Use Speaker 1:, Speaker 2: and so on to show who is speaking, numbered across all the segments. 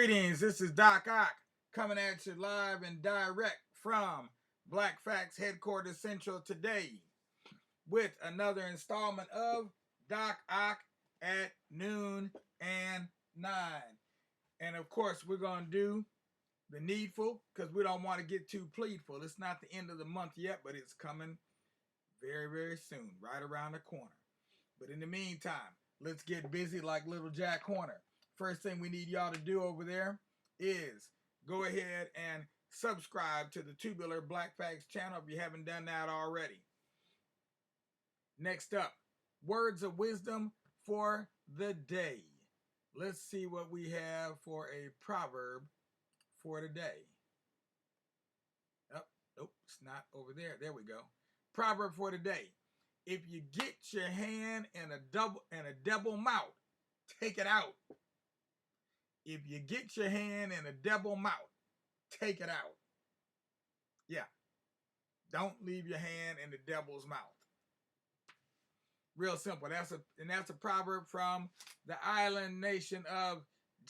Speaker 1: Greetings, this is Doc Ock coming at you live and direct from Black Facts Headquarters Central today with another installment of Doc Ock at noon and 9. And of course, we're going to do the needful because we don't want to get too pleadful. It's not the end of the month yet, but it's coming very, very soon, right around the corner. But in the meantime, let's get busy like little Jack Horner. First thing we need y'all to do over there is go ahead and subscribe to the Tubular Black Facts channel if you haven't done that already. Next up, words of wisdom for the day. Let's see what we have for a proverb for today. Oh, nope, it's not over there. There we go. Proverb for today. If you get your hand in a debil mout, take it out. If you get your hand in a debil mout, take it out. Yeah. Don't leave your hand in the devil's mouth. Real simple. That's a proverb from the island nation of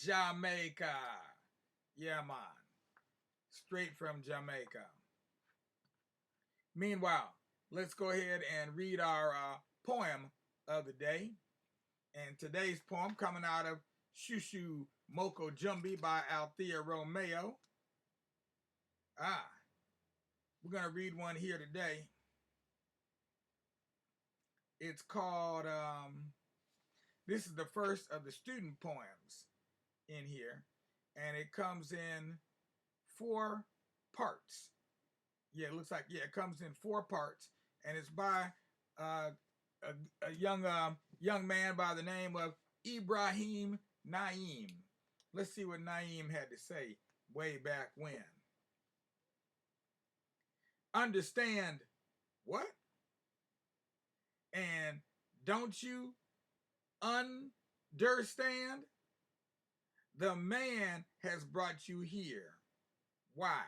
Speaker 1: Jamaica. Yeah, man. Straight from Jamaica. Meanwhile, let's go ahead and read our poem of the day. And today's poem coming out of Shushu Moko Jumbi by Althea Romeo. We're going to read one here today. It's called, this is the first of the student poems in here. And it comes in 4 parts. Yeah, it looks like, it comes in 4 parts. And it's by a young man by the name of Ibrahim Naim. Let's see what Naim had to say way back when. Understand what? And don't you understand? The man has brought you here. Why?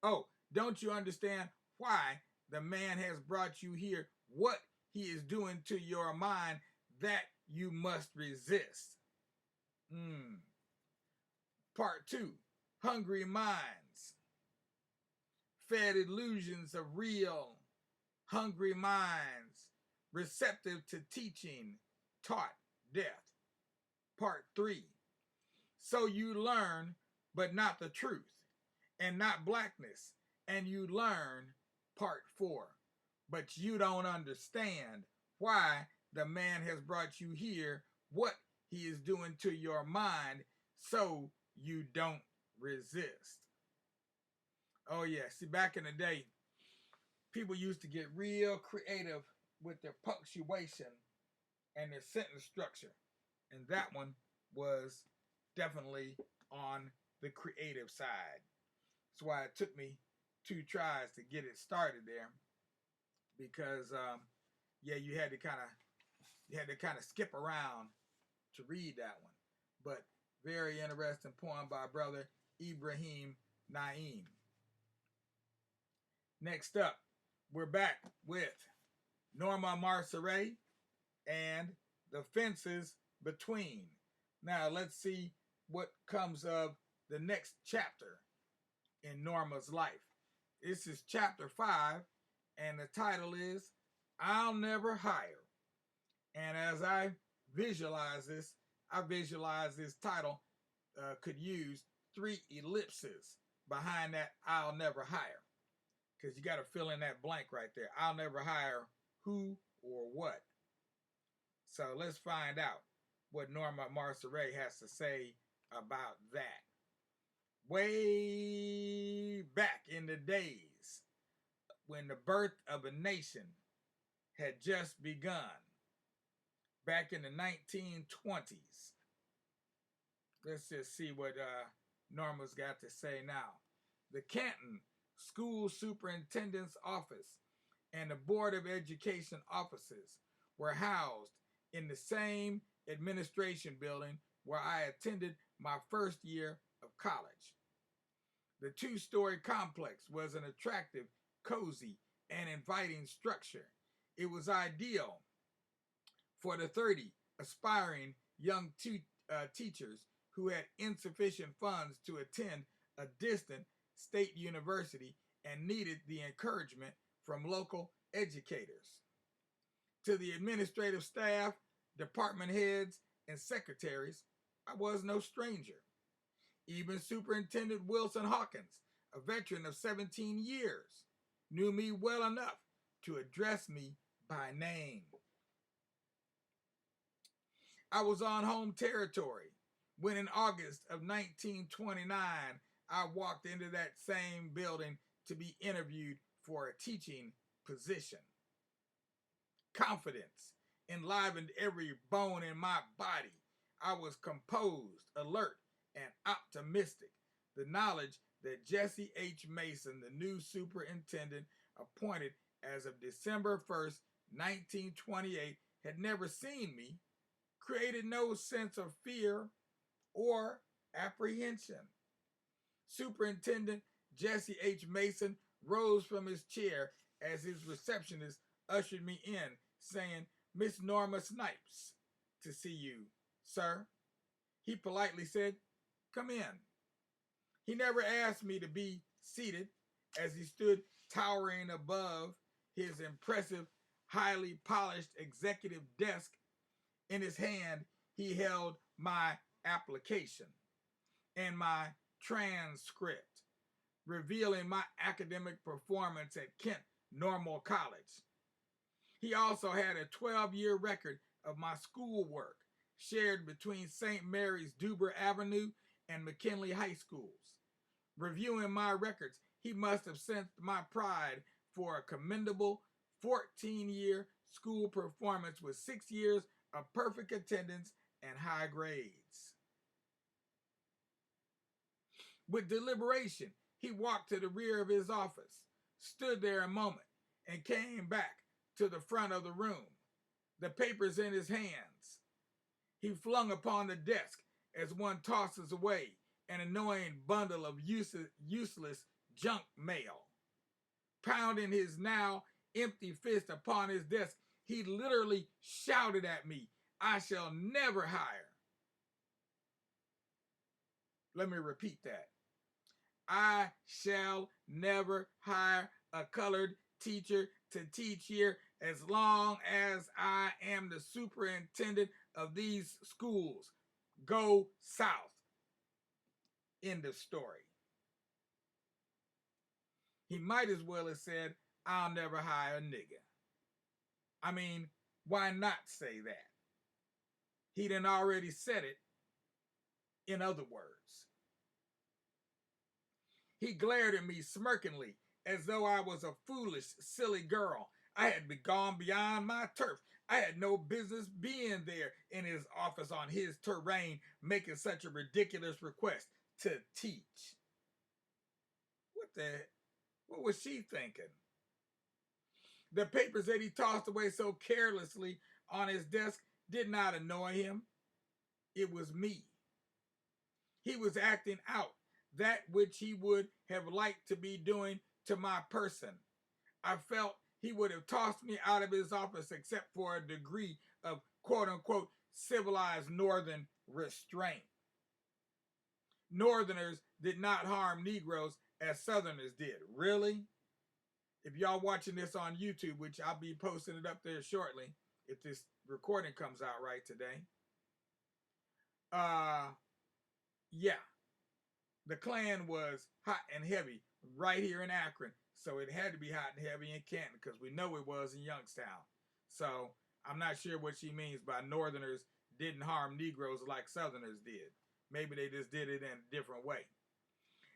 Speaker 1: Oh, don't you understand why the man has brought you here? What he is doing to your mind that you must resist. Part 2, hungry minds, fed illusions of real, hungry minds, receptive to teaching, taught death. Part 3, so you learn, but not the truth, and not blackness, and you learn. Part 4, but you don't understand why the man has brought you here, what he is doing to your mind, so you don't resist. Oh yeah, see, back in the day, people used to get real creative with their punctuation and their sentence structure. And that one was definitely on the creative side. That's why it took me 2 tries to get it started there. Because you had to kind of skip around to read that one. But very interesting poem by brother Ibrahim Naim. Next up, we're back with Norma Marceret and The Fences Between. Now let's see what comes of the next chapter in Norma's life. This is chapter 5, and the title is I'll Never Hire. And as I visualize this title could use 3 ellipses behind that I'll never hire. Because you got to fill in that blank right there. I'll never hire who or what. So let's find out what Norma Marceret has to say about that. Way back in the days when the birth of a nation had just begun, back in the 1920s. Let's just see what Norma's got to say now. The Canton School Superintendent's Office and the Board of Education offices were housed in the same administration building where I attended my first year of college. The 2-story complex was an attractive, cozy, and inviting structure. It was ideal for the 30 aspiring young teachers who had insufficient funds to attend a distant state university and needed the encouragement from local educators. To the administrative staff, department heads, and secretaries, I was no stranger. Even Superintendent Wilson Hawkins, a veteran of 17 years, knew me well enough to address me by name. I was on home territory when in August of 1929, I walked into that same building to be interviewed for a teaching position. Confidence enlivened every bone in my body. I was composed, alert, and optimistic. The knowledge that Jesse H. Mason, the new superintendent appointed as of December 1st, 1928, had never seen me, created no sense of fear or apprehension. Superintendent Jesse H. Mason rose from his chair as his receptionist ushered me in, saying, "Miss Norma Snipes, to see you, sir." He politely said, "Come in." He never asked me to be seated as he stood towering above his impressive, highly polished executive desk. In his hand, he held my application and my transcript, revealing my academic performance at Kent Normal College. He also had a 12-year record of my schoolwork, shared between St. Mary's Duber Avenue and McKinley High Schools. Reviewing my records, he must have sensed my pride for a commendable 14-year school performance with 6 years of perfect attendance and high grades. With deliberation, he walked to the rear of his office, stood there a moment, and came back to the front of the room, the papers in his hands. He flung upon the desk as one tosses away an annoying bundle of useless junk mail. Pounding his now empty fist upon his desk, he literally shouted at me, "I shall never hire." Let me repeat that. I shall never hire a colored teacher to teach here as long as I am the superintendent of these schools. Go south. End of story. He might as well have said, "I'll never hire a nigger." I mean, why not say that? He done already said it in other words. He glared at me smirkingly as though I was a foolish, silly girl. I had gone beyond my turf. I had no business being there in his office on his terrain, making such a ridiculous request to teach. What was she thinking? The papers that he tossed away so carelessly on his desk did not annoy him. It was me. He was acting out that which he would have liked to be doing to my person. I felt he would have tossed me out of his office except for a degree of quote-unquote civilized northern restraint. Northerners did not harm Negroes as Southerners did. Really? If y'all watching this on YouTube, which I'll be posting it up there shortly, if this recording comes out right today. Yeah. The Klan was hot and heavy right here in Akron. So it had to be hot and heavy in Canton because we know it was in Youngstown. So I'm not sure what she means by Northerners didn't harm Negroes like Southerners did. Maybe they just did it in a different way.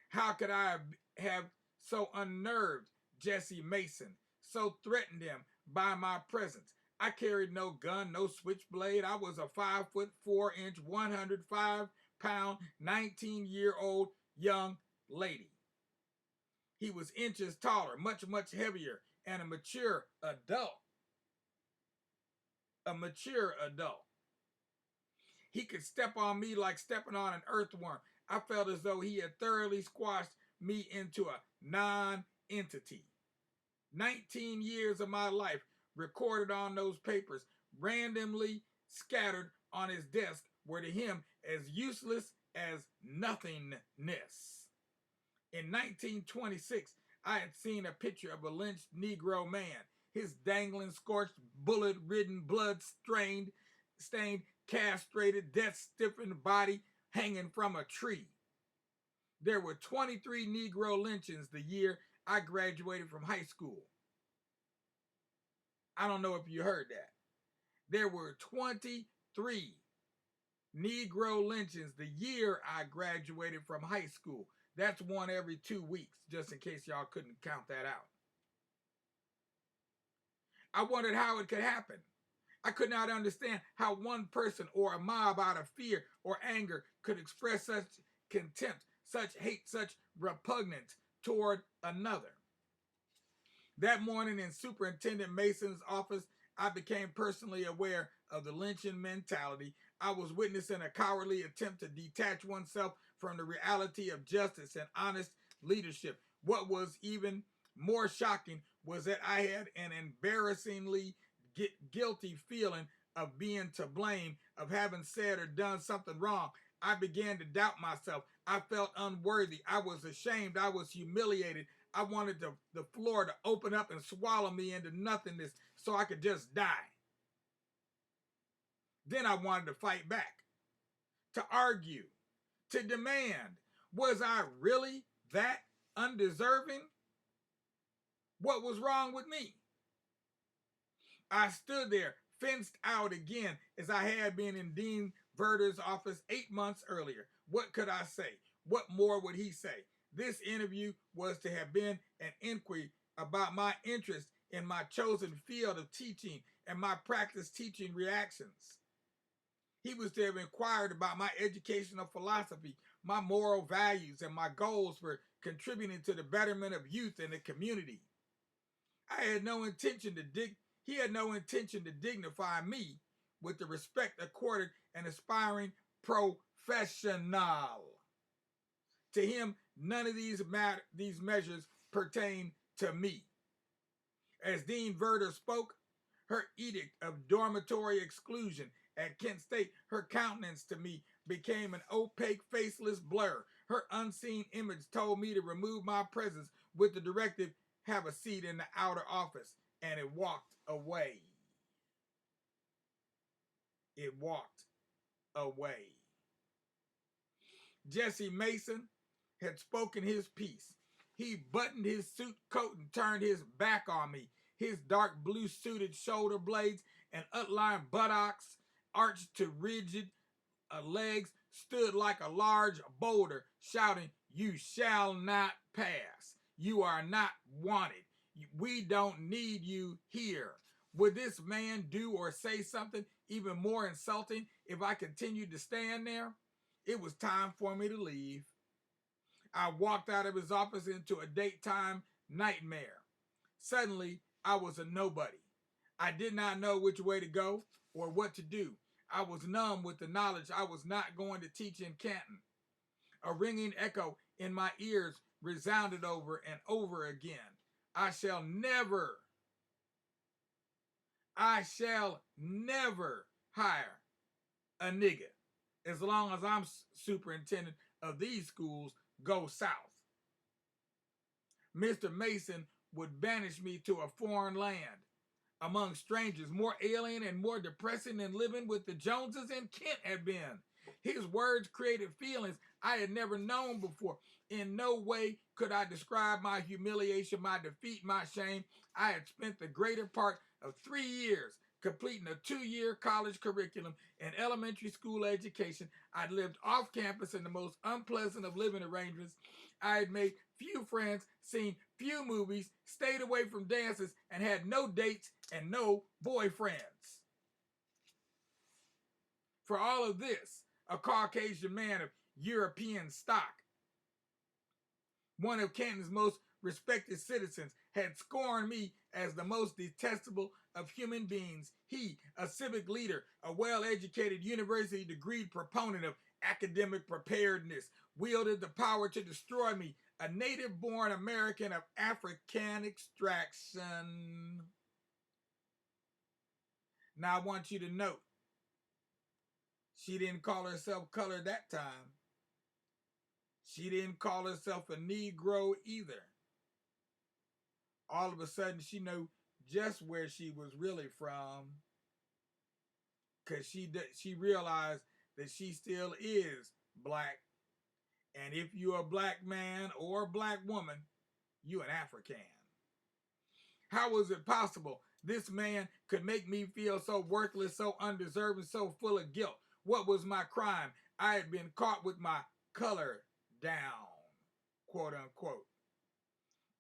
Speaker 1: How could I have so unnerved Jesse Mason, so threatened him by my presence? I carried no gun, no switchblade. I was a 5'4", 105-pound, 19-year-old young lady. He was inches taller, much, much heavier, and a mature adult. He could step on me like stepping on an earthworm. I felt as though he had thoroughly squashed me into a non-entity. 19 years of my life recorded on those papers, randomly scattered on his desk, were to him as useless as nothingness. In 1926, I had seen a picture of a lynched Negro man, his dangling, scorched, bullet-ridden, blood-stained, castrated, death-stiffened body hanging from a tree. There were 23 Negro lynchings the year I graduated from high school. I don't know if you heard that. There were 23 Negro lynchings the year I graduated from high school. That's one every 2 weeks, just in case y'all couldn't count that out. I wondered how it could happen. I could not understand how one person or a mob out of fear or anger could express such contempt, such hate, such repugnance toward another. That morning in Superintendent Mason's office, I became personally aware of the lynching mentality. I was witnessing a cowardly attempt to detach oneself from the reality of justice and honest leadership. What was even more shocking was that I had an embarrassingly guilty feeling of being to blame, of having said or done something wrong. I began to doubt myself. I felt unworthy. I was ashamed. I was humiliated. I wanted the floor to open up and swallow me into nothingness so I could just die. Then I wanted to fight back, to argue, to demand. Was I really that undeserving? What was wrong with me? I stood there, fenced out again, as I had been in Dean Verder's office 8 months earlier. What could I say? What more would he say? This interview was to have been an inquiry about my interest in my chosen field of teaching and my practice teaching reactions. He was to have inquired about my educational philosophy, my moral values, and my goals for contributing to the betterment of youth and the community. He had no intention to dignify me with the respect accorded an aspiring professional. To him, none of these measures pertain to me. As Dean Verder spoke, her edict of dormitory exclusion at Kent State, her countenance to me became an opaque, faceless blur. Her unseen image told me to remove my presence with the directive, have a seat in the outer office, and it walked away. It walked away. Jesse Mason had spoken his piece. He buttoned his suit coat and turned his back on me. His dark blue suited shoulder blades and outlined buttocks, arched to rigid legs, stood like a large boulder, shouting, "You shall not pass. You are not wanted. We don't need you here." Would this man do or say something even more insulting if I continued to stand there? It was time for me to leave. I walked out of his office into a daytime nightmare. Suddenly, I was a nobody. I did not know which way to go or what to do. I was numb with the knowledge I was not going to teach in Canton. A ringing echo in my ears resounded over and over again. I shall never hire a nigga as long as I'm superintendent of these schools. Go south. Mr. Mason would banish me to a foreign land among strangers, more alien and more depressing than living with the Joneses in Kent had been. His words created feelings I had never known before. In no way could I describe my humiliation, my defeat, my shame. I had spent the greater part of 3 years completing a 2-year college curriculum and elementary school education. I'd lived off campus in the most unpleasant of living arrangements. I had made few friends, seen few movies, stayed away from dances, and had no dates and no boyfriends. For all of this, a Caucasian man of European stock, one of Canton's most respected citizens, had scorned me as the most detestable of human beings. He, a civic leader, a well-educated university degree proponent of academic preparedness, wielded the power to destroy me, a native-born American of African extraction. Now I want you to note, she didn't call herself colored that time. She didn't call herself a Negro either. All of a sudden, she knew just where she was really from, because she realized that she still is black. And if you're a black man or a black woman, you an African. How was it possible this man could make me feel so worthless, so undeserving, so full of guilt? What was my crime? I had been caught with my color down, quote unquote.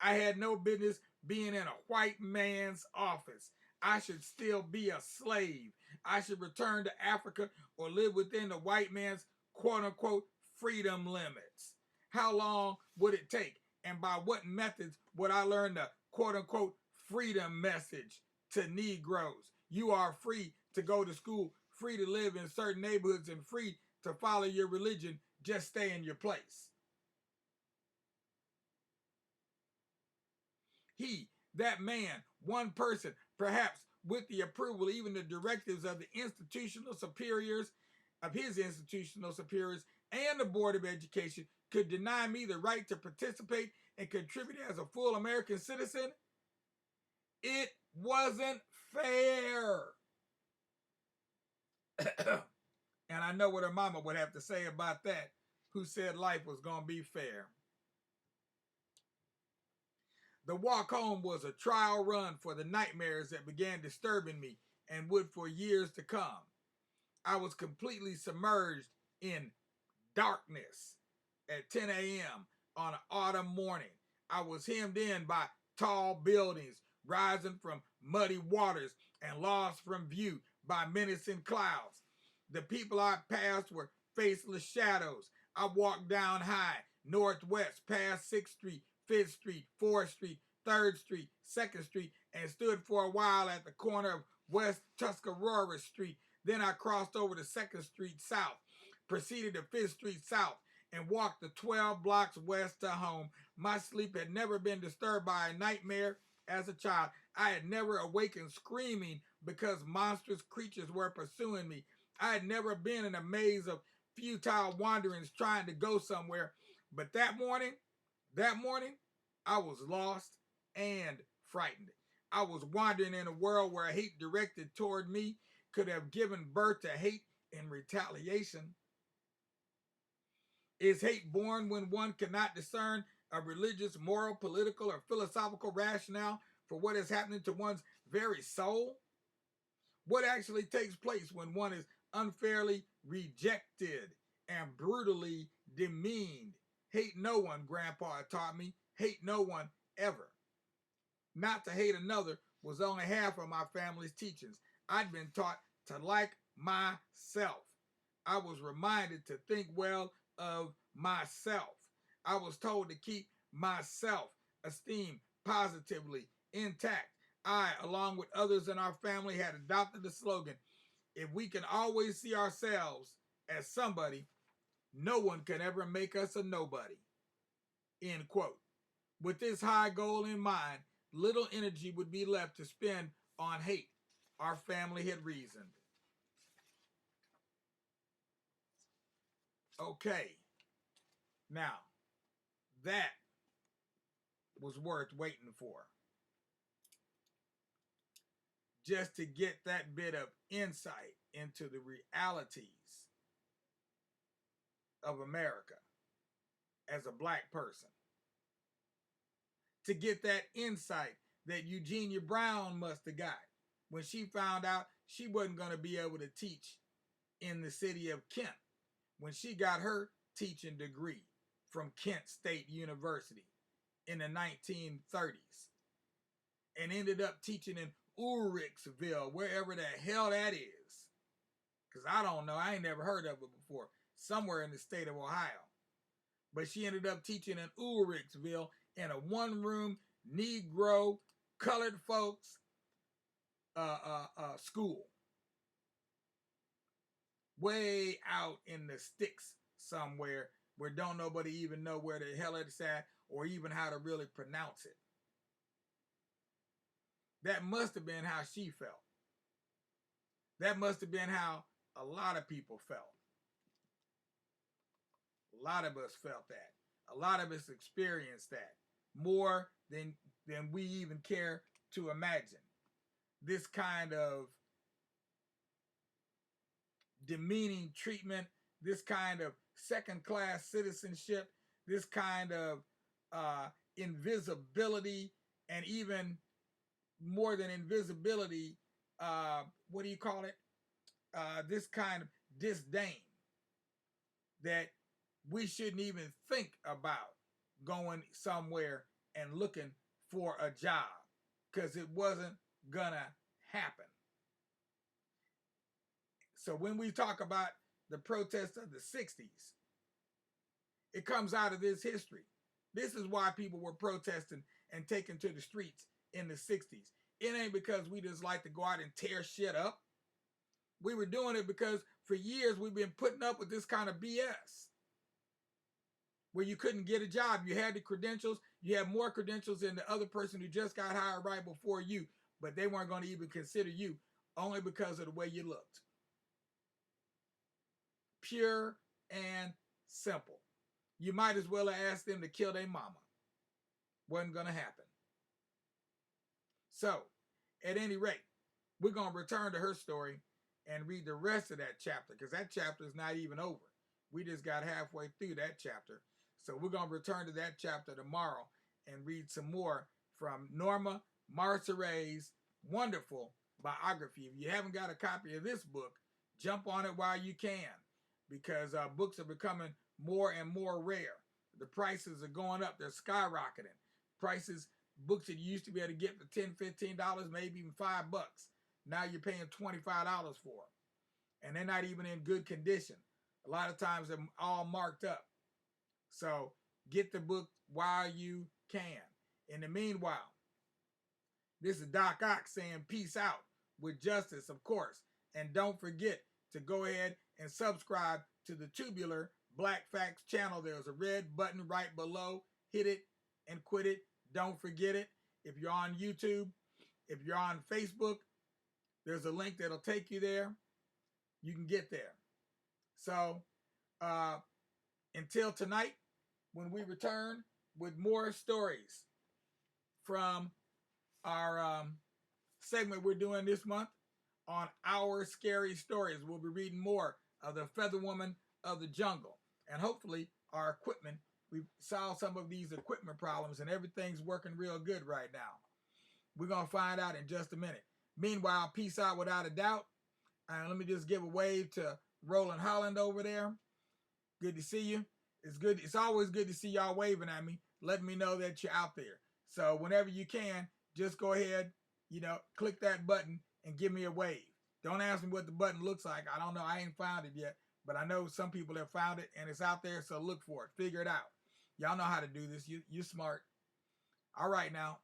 Speaker 1: I had no business being in a white man's office. I should still be a slave. I should return to Africa or live within the white man's quote unquote freedom limits. How long would it take? And by what methods would I learn the quote unquote freedom message to Negroes? You are free to go to school, free to live in certain neighborhoods, and free to follow your religion. Just stay in your place. He, that man, one person, perhaps with the approval, even the directives of the institutional superiors, of his institutional superiors, and the Board of Education, could deny me the right to participate and contribute as a full American citizen? It wasn't fair. And I know what her mama would have to say about that, who said life was going to be fair. The walk home was a trial run for the nightmares that began disturbing me and would for years to come. I was completely submerged in darkness at 10 a.m. on an autumn morning. I was hemmed in by tall buildings rising from muddy waters and lost from view by menacing clouds. The people I passed were faceless shadows. I walked down high, northwest, past 6th Street, 5th Street, 4th Street, 3rd Street, 2nd Street, and stood for a while at the corner of West Tuscarora Street. Then I crossed over to 2nd Street South, proceeded to 5th Street South, and walked the 12 blocks west to home. My sleep had never been disturbed by a nightmare as a child. I had never awakened screaming because monstrous creatures were pursuing me. I had never been in a maze of futile wanderings trying to go somewhere. But that morning, I was lost and frightened. I was wandering in a world where hate directed toward me could have given birth to hate in retaliation. Is hate born when one cannot discern a religious, moral, political, or philosophical rationale for what is happening to one's very soul? What actually takes place when one is unfairly rejected and brutally demeaned? Hate no one, Grandpa taught me. Hate no one ever. Not to hate another was only half of my family's teachings. I'd been taught to like myself. I was reminded to think well of myself. I was told to keep my self-esteem positively intact. I, along with others in our family, had adopted the slogan, if we can always see ourselves as somebody, no one can ever make us a nobody. End quote. With this high goal in mind, little energy would be left to spend on hate. Our family had reasoned. Okay. Now, that was worth waiting for. Just to get that bit of insight into the realities of America as a black person. To get that insight that Eugenia Brown must have got when she found out she wasn't going to be able to teach in the city of Kent when she got her teaching degree from Kent State University in the 1930s and ended up teaching in Ulrichsville, wherever the hell that is. Because I don't know, I ain't never heard of it before. Somewhere in the state of Ohio. But she ended up teaching in Ulrichsville in a one-room Negro colored folks school. Way out in the sticks somewhere where don't nobody even know where the hell it's at or even how to really pronounce it. That must have been how she felt. That must have been how a lot of people felt. A lot of us felt that. A lot of us experienced that more than we even care to imagine. This kind of demeaning treatment, this kind of second-class citizenship, this kind of invisibility, and even more than invisibility, what do you call it? This kind of disdain that we shouldn't even think about going somewhere and looking for a job because it wasn't gonna happen. So when we talk about the protests of the 60s, it comes out of this history. This is why people were protesting and taken to the streets in the 60s. It ain't because we just like to go out and tear shit up. We were doing it because for years we've been putting up with this kind of BS where you couldn't get a job. You had the credentials. You had more credentials than the other person who just got hired right before you, but they weren't going to even consider you only because of the way you looked. Pure and simple. You might as well have asked them to kill their mama. Wasn't going to happen. So, at any rate, we're going to return to her story and read the rest of that chapter because that chapter is not even over. We just got halfway through that chapter. So we're going to return to that chapter tomorrow and read some more from Norma Marceret's wonderful biography. If you haven't got a copy of this book, jump on it while you can because books are becoming more and more rare. The prices are going up. They're skyrocketing. Prices, books that you used to be able to get for $10, $15, maybe even $5. Now you're paying $25 for them. And they're not even in good condition. A lot of times they're all marked up. So get the book while you can. In the meanwhile, this is Doc Ock saying peace out with justice, of course. And don't forget to go ahead and subscribe to the Tubular Black Facts channel. There's a red button right below. Hit it and quit it. Don't forget it. If you're on YouTube, if you're on Facebook, there's a link that'll take you there. You can get there. So until tonight, when we return with more stories from our segment we're doing this month on Our Scary Stories. We'll be reading more of the Feather Woman of the Jungle. And hopefully our equipment, we've solved some of these equipment problems and everything's working real good right now. We're going to find out in just a minute. Meanwhile, peace out without a doubt. And let me just give a wave to Roland Holland over there. Good to see you. It's good. It's always good to see y'all waving at me, letting me know that you're out there. So whenever you can, just go ahead, click that button and give me a wave. Don't ask me what the button looks like. I don't know. I ain't found it yet, but I know some people have found it and it's out there. So look for it. Figure it out. Y'all know how to do this. You're smart. All right now.